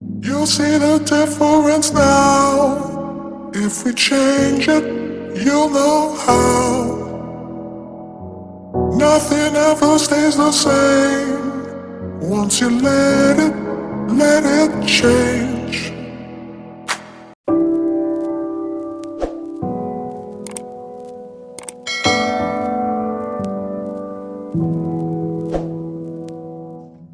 You'll see the difference now. If we change it, you'll know how. Nothing ever stays the same. Once you let it change.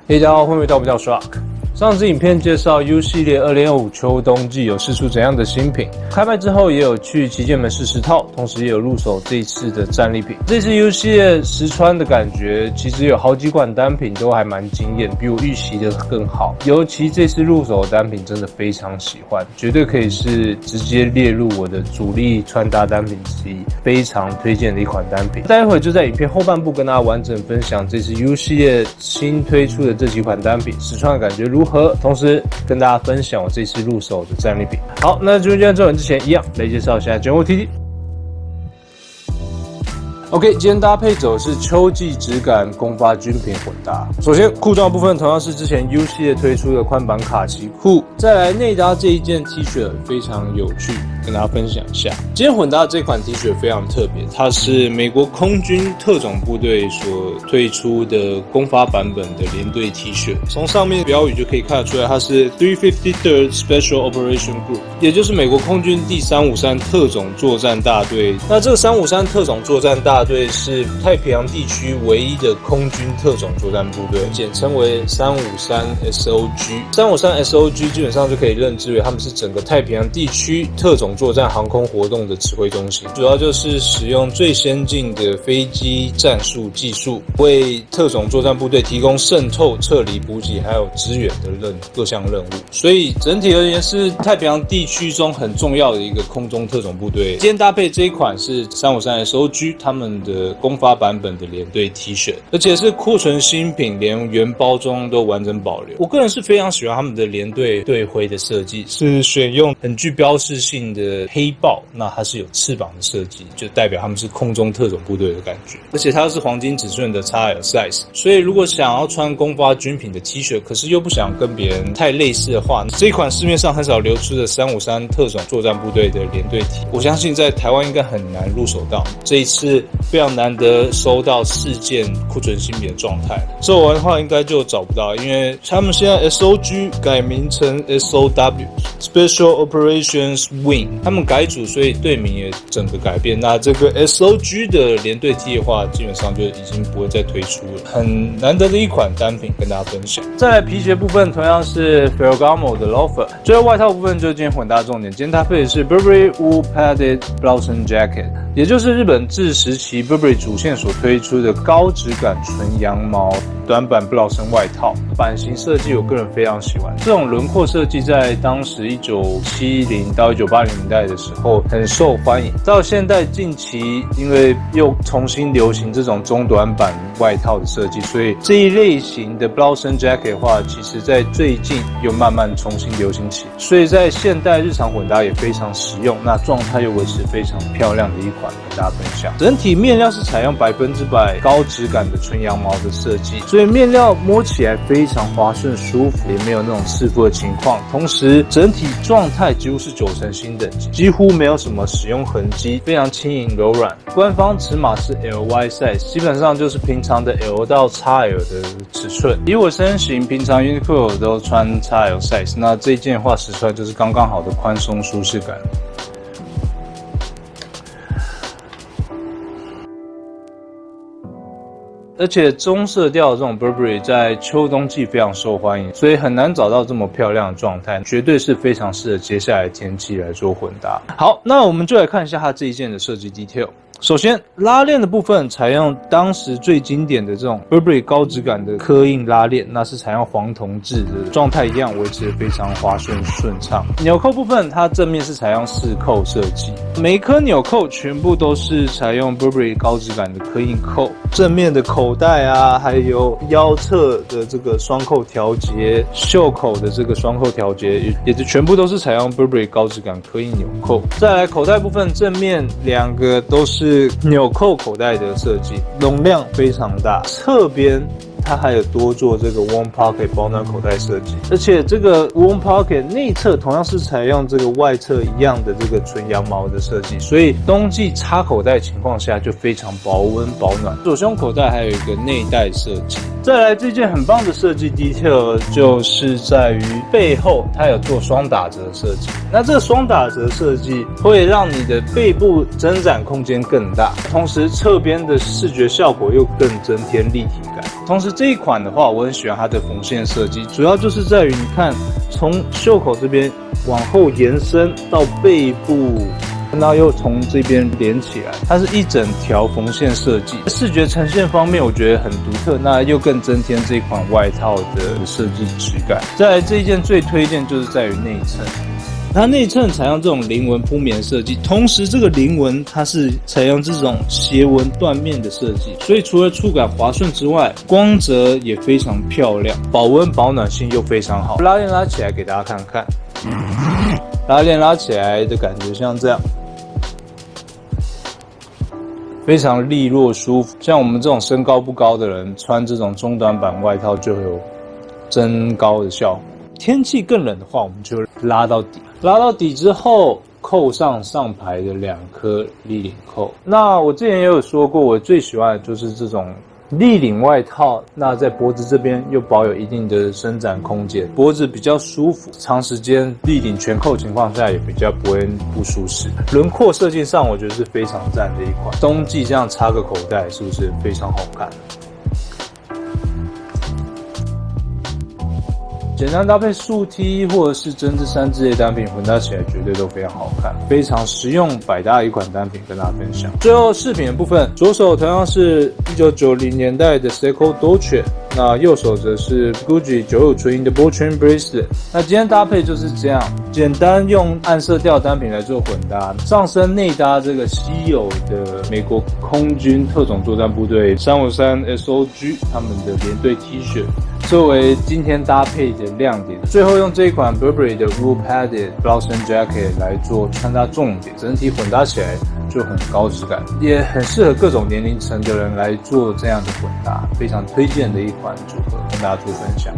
大家好，欢迎回到我们叫 Shock。上次影片介绍 U 系列2025秋冬季有释出怎样的新品，开卖之后也有去旗舰门市实套，同时也有入手这一次的战利品。这次 U 系列实穿的感觉，其实有好几款单品都还蛮惊艳，比我预期的更好。尤其这次入手的单品真的非常喜欢，绝对可以是直接列入我的主力穿搭单品之一，非常推荐的一款单品。待会就在影片后半部跟大家完整分享这次 U 系列新推出的这几款单品实穿的感觉如何，同时跟大家分享我这次入手的战利品。好，那就在做完之前一样来介绍一下节目 TT。OK， 今天搭配走的是秋季质感公发军品混搭。首先裤装的部分同样是之前 U 系列推出的宽版卡其裤，再来内搭这一件 T 恤非常有趣，跟大家分享一下。今天混搭这款 T 恤非常特别，它是美国空军特种部队所推出的公发版本的连队 T 恤。从上面标语就可以看得出来，它是 353rd Special Operation Group， 也就是美国空军第353特种作战大队。那这个353特种作战大队是太平洋地区唯一的空军特种作战部队，简称为353 SOG。353 SOG 基本上就可以认知为他们是整个太平洋地区特种作战航空活动的指挥中心，主要就是使用最先进的飞机战术技术，为特种作战部队提供渗透、撤离、补给还有支援的各项任务。所以整体而言是太平洋地区中很重要的一个空中特种部队。今天搭配这一款是353 SOG 他们的公发版本的连队 T 恤，而且是库存新品，连原包装都完整保留。我个人是非常喜欢他们的连队队徽的设计，是选用很具标识性的黑豹，那它是有翅膀的设计，就代表他们是空中特种部队的感觉。而且它是黄金尺寸的 XL size， 所以如果想要穿公发军品的 T 恤，可是又不想跟别人太类似的话，这一款市面上很少流出的353特种作战部队的连队 T， 我相信在台湾应该很难入手到。这一次非常难得收到4件库存新品的状态，售完的话应该就找不到，因为他们现在 SOG 改名成 SOW Special Operations Wing， 他们改组，所以队名也整个改变。那这个 SOG 的连队 T 的话，基本上就已经不会再推出了，很难得的一款单品跟大家分享。再来皮鞋部分，同样是 Ferragamo 的 Loafer。最后外套部分就是今天混搭重点，今天搭配的是 Burberry Wool Padded Blouse and Jacket， 也就是日本自时期 Burberry 主线所推出的高质感纯羊毛短版布劳森外套。版型设计我个人非常喜欢，这种轮廓设计在当时1970到1980年代的时候很受欢迎，到现在近期因为又重新流行这种中短版外套的设计，所以这一类型的 blouse and jacket 的话，其实在最近又慢慢重新流行起，所以在现代日常混搭也非常实用，那状态又维持非常漂亮的一款跟大家分享。整体面料是采用100%高质感的纯羊毛的设计，所以面料摸起来非常滑顺舒服，也没有那种刺肤的情况，同时整体状态几乎是90%新等级，几乎没有什么使用痕迹，非常轻盈柔软。官方尺码是 LY size， 基本上就是平常的 L 到 XL 的尺寸。以我身形，平常 Uniqlo 都穿 XL size， 那这一件的话实穿就是刚刚好的宽松舒适感。而且棕色调的这种 Burberry 在秋冬季非常受欢迎，所以很难找到这么漂亮的状态，绝对是非常适合接下来的天气来做混搭。好，那我们就来看一下它这一件的设计 detail。首先，拉链的部分采用当时最经典的这种 Burberry 高质感的刻印拉链，那是采用黄铜制的，状态一样维持得非常滑顺顺畅。纽扣部分，它正面是采用4扣设计，每一颗纽扣全部都是采用 Burberry 高质感的刻印扣，正面的口袋啊，还有腰侧的这个双扣调节，袖口的这个双扣调节，也全部都是采用 Burberry 高质感刻印纽扣。再来口袋部分，正面2个都是纽扣口袋的设计，容量非常大，侧边它还有多做这个 warm pocket 保暖口袋设计，而且这个 warm pocket 内侧同样是采用这个外侧一样的这个纯羊毛的设计，所以冬季插口袋情况下就非常保温保暖。左胸口袋还有一个内袋设计。再来这件很棒的设计 detail 就是在于背后它有做双打折设计，那这个双打折设计会让你的背部伸展空间更大，同时侧边的视觉效果又更增添立体感。同时这一款的话我很喜欢它的缝线设计，主要就是在于你看从袖口这边往后延伸到背部，然后又从这边连起来，它是一整条缝线设计。视觉呈现方面我觉得很独特，那又更增添这款外套的设计质感。再来这一件最推荐就是在于内衬，它内衬采用这种菱纹铺棉设计，同时这个菱纹它是采用这种斜纹缎面的设计，所以除了触感滑顺之外，光泽也非常漂亮，保温保暖性又非常好。拉链拉起来给大家看看，拉链拉起来的感觉像这样，非常利落舒服。像我们这种身高不高的人穿这种中短版外套就会有增高的效果。天气更冷的话，我们就拉到底，拉到底之后扣上上排的2颗立领扣。那我之前也有说过，我最喜欢的就是这种立领外套，那在脖子这边又保有一定的伸展空间，脖子比较舒服，长时间立领全扣情况下也比较不会不舒适。轮廓设计上我觉得是非常赞的一款，冬季这样插个口袋是不是非常好看？简单搭配素 T 或者是针织衫之类单品混搭起来绝对都非常好看，非常实用百搭的一款单品跟大家分享。最后饰品的部分，左手同样是1990年代的 Seiko Dolce， 那右手则是 Gucci 95纯银的 Ball Chain Bracelet。那今天搭配就是这样，简单用暗色调单品来做混搭，上身内搭这个稀有的美国空军特种作战部队353 SOG 他们的连队 T 恤。作为今天搭配的亮点，最后用这一款 Burberry 的 Wool Padded Blouse and Jacket 来做穿搭重点，整体混搭起来就很高质感，也很适合各种年龄层的人来做这样的混搭，非常推荐的一款组合，跟大家做分享。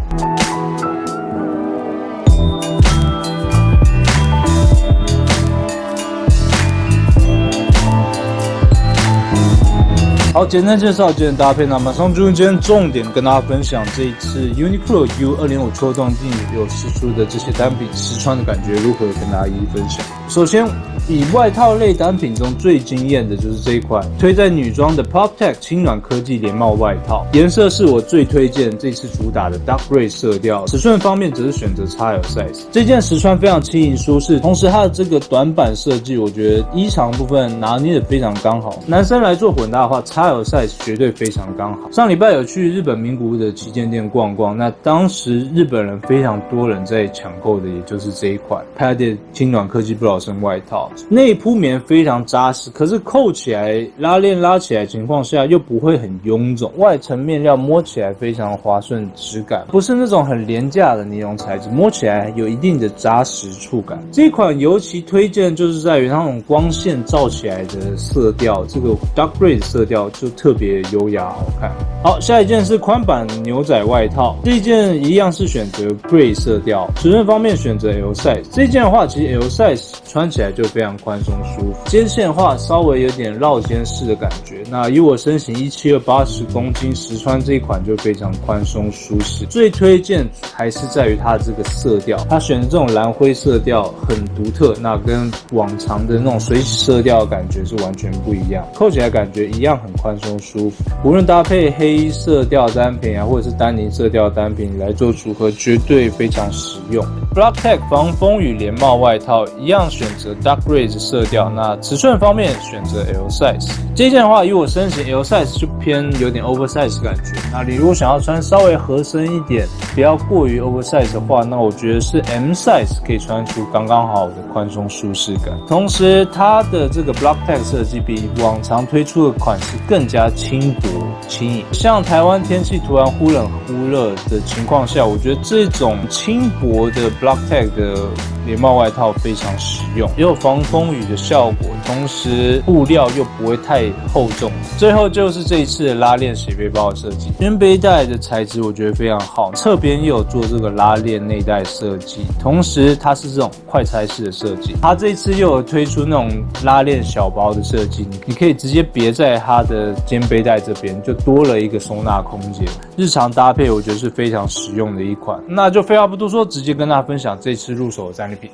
好，简单介绍今天搭配，那马上进入今天重点，跟大家分享这一次 Uniqlo U205秋冬季有释出的这些单品实穿的感觉如何，跟大家一一分享。首先，以外套类单品中最惊艳的就是这一款推在女装的 PopTech 轻暖科技连帽外套，颜色是我最推荐这次主打的 Dark Gray 色调，尺寸方面则是选择 XL size。这件实穿非常轻盈舒适，同时它的这个短版设计，我觉得衣长部分拿捏的非常刚好。男生来做混搭的话，XL size 绝对非常刚好。上礼拜有去日本名古屋的旗舰店逛逛，那当时日本人非常多人在抢购的，也就是这一款 Padded 轻暖科技不老身外套。内铺棉非常扎实，可是扣起来拉链拉起来情况下又不会很臃肿，外层面料摸起来非常滑顺质感，不是那种很廉价的尼龙材质，摸起来有一定的扎实触感。这一款尤其推荐就是在于它那种光线照起来的色调，这个 Dark Gray 的色调就特别优雅好看。好，下一件是宽版牛仔外套，这一件一样是选择 Gray 色调，尺寸方面选择 L size。这件的话其实 L size 穿起来就非常宽松舒服，肩线的话稍微有点绕肩式的感觉。那以我身形172 80公斤，实穿这一款就非常宽松舒适。最推荐还是在于它的这个色调，它选的这种蓝灰色调很独特，那跟往常的那种水洗色调的感觉是完全不一样，扣起来感觉一样很宽松舒服。无论搭配黑色调单品啊，或者是丹宁色调单品来做组合，绝对非常实用。BlockTech 防风雨连帽外套一样选择 Dark Gray 色调，那尺寸方面选择 L size。这件的话，以我身形 L size 就偏有点 oversize 感觉。那你如果想要穿稍微合身一点，不要过于 oversize 的话，那我觉得是 M size 可以穿出刚刚好的宽松舒适感。同时，它的这个 BlockTech 设计比往常推出的款式更加轻薄轻盈。像台湾天气突然忽冷忽热的情况下，我觉得这种轻薄的 BlockTech 的连帽外套非常实用，也有防风雨的效果，同时布料又不会太厚重。最后就是这一次的拉链斜背包的设计，肩背带的材质我觉得非常好，侧边也有做这个拉链内袋设计，同时它是这种快拆式的设计。它这一次又有推出那种拉链小包的设计，你可以直接别在它的肩背带这边，就多了一个收纳空间。日常搭配我觉得是非常实用的一款。那就废话不多说，直接跟大家分享这次入手的战利品。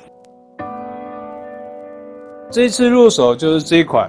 这一次入手就是这一款，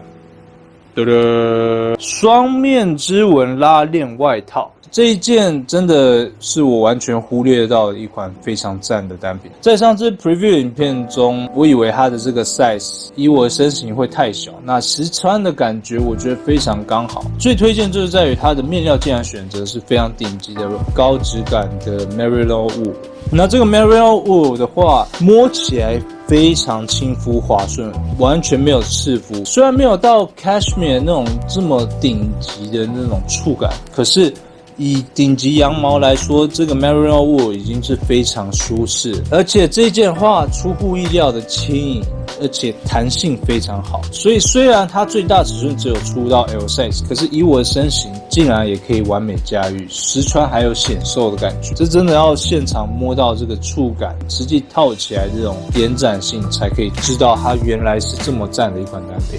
双面织纹拉链外套。这一件真的是我完全忽略到的一款非常赞的单品。在上次 preview 影片中，我以为它的这个 size 以我的身形会太小，那实穿的感觉我觉得非常刚好。最推荐就是在于它的面料竟然选择是非常顶级的高质感的 Merino wool。那这个 Merino wool 的话，摸起来非常亲肤滑顺，完全没有刺肤。虽然没有到 Cashmere 那种这么顶级的那种触感，可是以顶级羊毛来说，这个 Merino wool 已经是非常舒适，而且这件话出乎意料的轻盈，而且弹性非常好。所以虽然它最大尺寸只有出到 L size， 可是以我的身形，竟然也可以完美驾驭，实穿还有显瘦的感觉。这真的要现场摸到这个触感，实际套起来这种延展性，才可以知道它原来是这么赞的一款单品。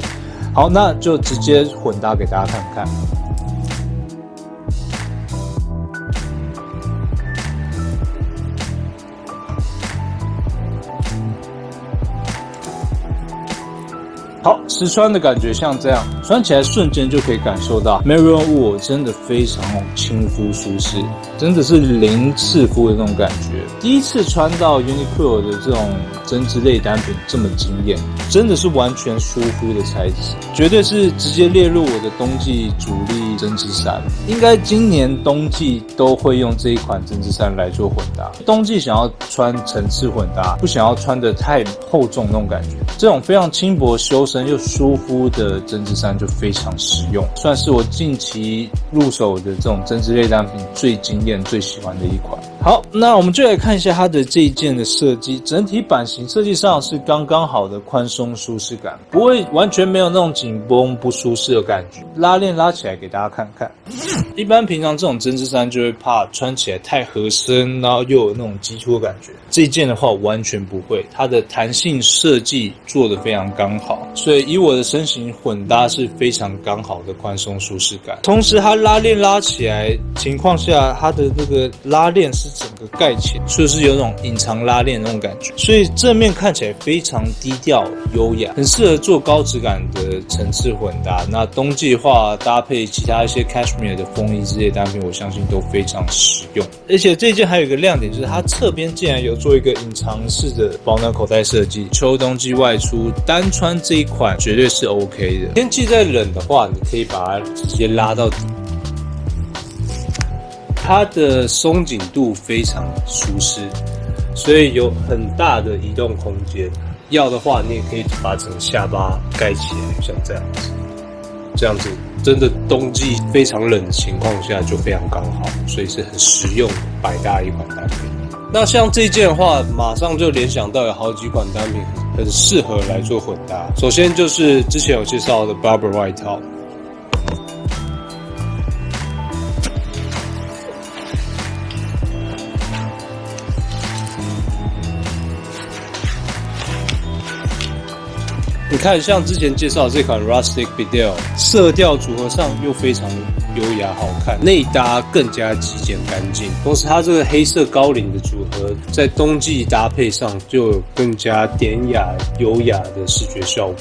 好，那就直接混搭给大家看看。好，实穿的感觉像这样，穿起来瞬间就可以感受到 Merino wool 真的非常亲肤舒适，真的是零刺肤的那种感觉。第一次穿到 Uniqlo 的这种针织类单品这么惊艳，真的是完全舒肤的材质，绝对是直接列入我的冬季主力针织衫。应该今年冬季都会用这一款针织衫来做混搭。冬季想要穿层次混搭，不想要穿得太厚重那种感觉，这种非常轻薄修身又舒服的针织衫就非常实用，算是我近期入手的这种针织类单品最惊艳、最喜欢的一款。好，那我们就来看一下它的这一件的设计，整体版型设计上是刚刚好的宽松舒适感，不会完全没有那种紧绷不舒适的感觉。拉链拉起来给大家看看。一般平常这种针织衫就会怕穿起来太合身，然后又有那种激突的感觉。这一件的话完全不会，它的弹性设计做得非常刚好，所以以我的身形混搭是非常刚好的宽松舒适感。同时它拉链拉起来情况下，它的这个拉链是整个盖起来，所以是有种隐藏拉链那种感觉，所以正面看起来非常低调优雅，很适合做高质感的层次混搭。那冬季的话搭配其他一些 Cashmere 的风衣之类的单品，我相信都非常实用。而且这件还有一个亮点，就是它侧边竟然有做一个隐藏式的保暖口袋设计，秋冬季外出单穿这一款绝对是 OK 的。天气再冷的话，你可以把它直接拉到底，它的松紧度非常舒适，所以有很大的移动空间。要的话，你也可以把整个下巴盖起来，像这样子。这样子真的冬季非常冷的情况下就非常刚好，所以是很实用百搭一款单品。那像这件的话，马上就联想到有好几款单品很适合来做混搭。首先就是之前有介绍的 Barber 外套。你看，像之前介绍的这款 Rustic Bedell， 色调组合上又非常优雅好看，内搭更加极简干净。同时，它这个黑色高领的组合，在冬季搭配上就有更加典雅优雅的视觉效果。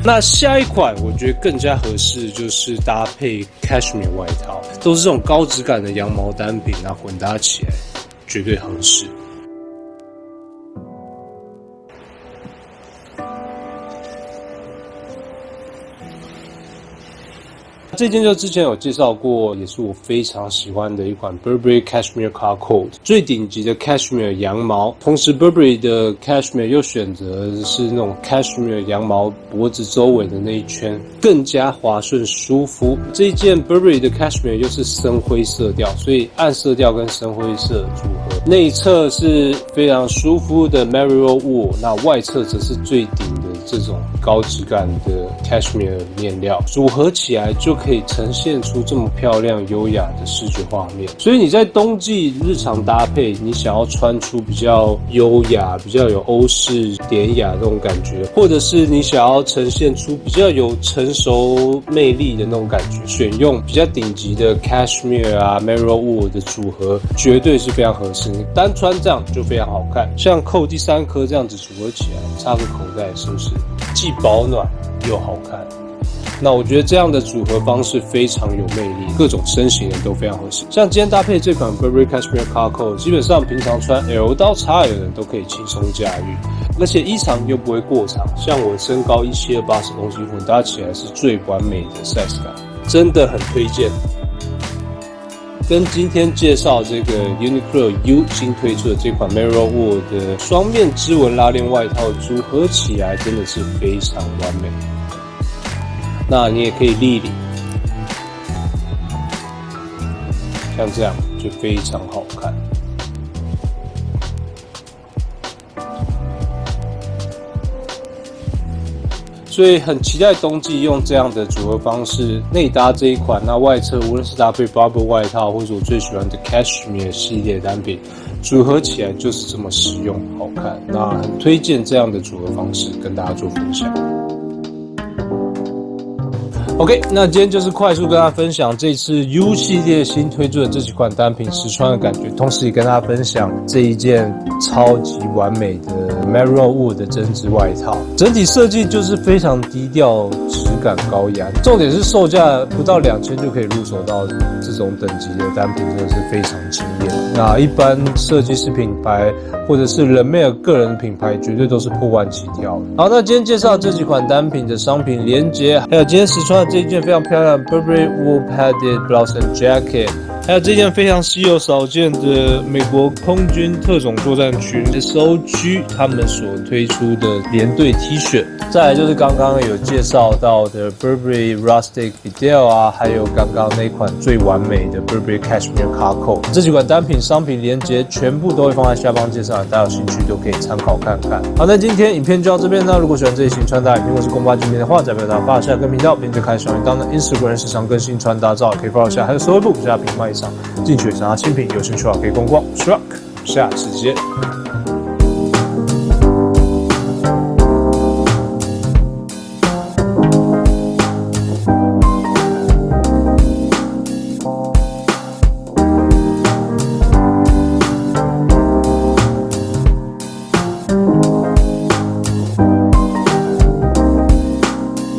那下一款我觉得更加合适，就是搭配 Cashmere 外套，都是这种高质感的羊毛单品，那混搭起来绝对合适。这件就之前有介绍过，也是我非常喜欢的一款 Burberry Cashmere Carcoat， 最顶级的 Cashmere 羊毛，同时 Burberry 的 Cashmere 又选择是那种 Cashmere 羊毛脖子周围的那一圈，更加滑顺舒服。这一件 Burberry 的 Cashmere 又是深灰色调，所以暗色调跟深灰色组合，内侧是非常舒服的 Merino wool， 那外侧则是最顶的这种高质感的 Cashmere 面料，组合起来就可以呈现出这么漂亮优雅的视觉画面。所以你在冬季日常搭配，你想要穿出比较优雅、比较有欧式典雅那种感觉，或者是你想要呈现出比较有成熟魅力的那种感觉，选用比较顶级的 Cashmere 啊 Merino wool 的组合，绝对是非常合适。你单穿这样就非常好看，像扣第3颗这样子组合起来，插个口袋，是不是既保暖又好看？那我觉得这样的组合方式非常有魅力，各种身形人都非常合适。像今天搭配这款 Burberry Cashmere Carcoat， 基本上平常穿 L 到 XL 的人都可以轻松驾驭，而且衣长又不会过长。像我身高17280公斤，混搭起来是最完美的 size 感，真的很推荐。跟今天介绍这个 Uniqlo U 新推出的这款 Merino wool 的双面织纹拉链外套组合起来，真的是非常完美。那你也可以立领，像这样就非常好看。所以很期待冬季用这样的组合方式内搭这一款，那外侧无论是搭配 Barber 外套，或者我最喜欢的 Cashmere 系列单品，组合起来就是这么实用好看。那很推荐这样的组合方式跟大家做分享。OK， 那今天就是快速跟大家分享这次 U 系列新推出的这几款单品实穿的感觉，同时也跟大家分享这一件超级完美的 Merino wool 的针织外套。整体设计就是非常低调，质感高雅，重点是售价不到2000就可以入手到这种等级的单品，真的是非常惊艳。那一般设计师品牌或者是人妹的个人品牌，绝对都是破万起跳。好，那今天介绍这几款单品的商品连结，还有今天实穿的这一件非常漂亮的 Burberry Wool Padded Blouse and Jacket， 还有这件非常稀有少见的美国空军特种作战群 SOG 他们所推出的连队 T 恤，再来就是刚刚有介绍到的 Burberry Rustic Vidal 啊，还有刚刚那款最完美的 Burberry Cashmere Carcoat， 这几款单品商品连结全部都会放在下方介绍，大家有兴趣都可以参考看看。好，那今天影片就到这边呢。如果喜欢这一型穿搭影片或是公发镜片的话，再不要打发下跟频道，并且开小铃铛的 Instagram 时常更新穿搭照，可以 follow 下，还有搜一部下品卖场进去查新品，有兴趣的话可以逛逛。Rock， 下次见。